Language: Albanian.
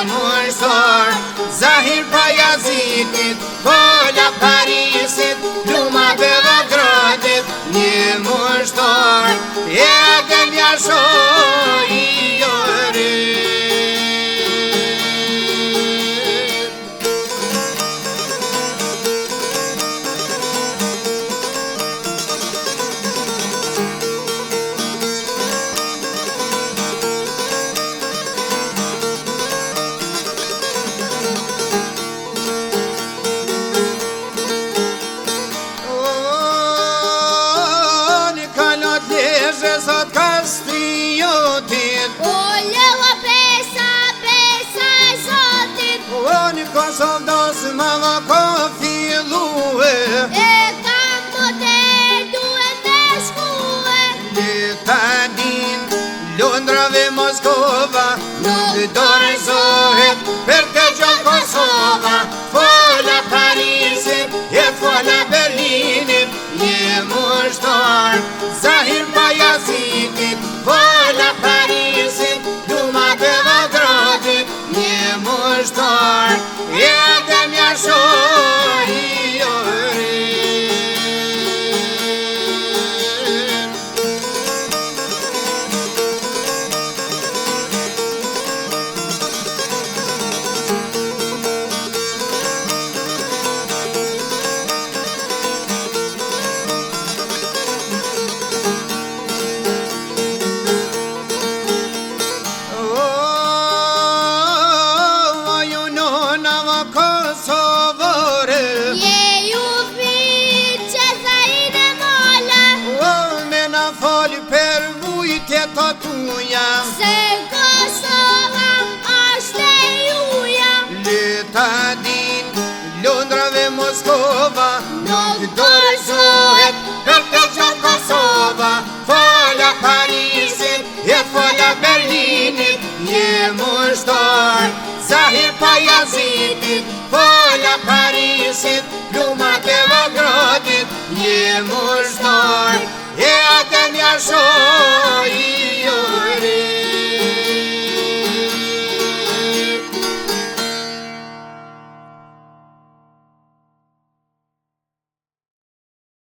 mushtar, Zahir Pajazitit, Fola Parisit, Luma Beogradit, një mushtar, edhe mjashoj i orit. Sot kastriotit, o leva pesa zotit, o një Kosovës më ko fillue, e kam moter duhet me shkue. Litadin, Londrave, Moskova, nuk dorëzohet për të gjohë Kosova. Fola Parisit, e fola Berlinit, një mushtar, Zahir Pajazitit, Fola Parisit, Luma Beogradit, një mushtar, edhe mjashoj i orit. Të tuja, se Kosova është e juja, Litadin, Londrave, Moskova, nuk dorëzohet për të gjohë Kosova. Fola Parisit, e fola Berlinit, një mushtar, Zahir Pajazitit, Fola Parisit, Luma Beogradit, një mushtar,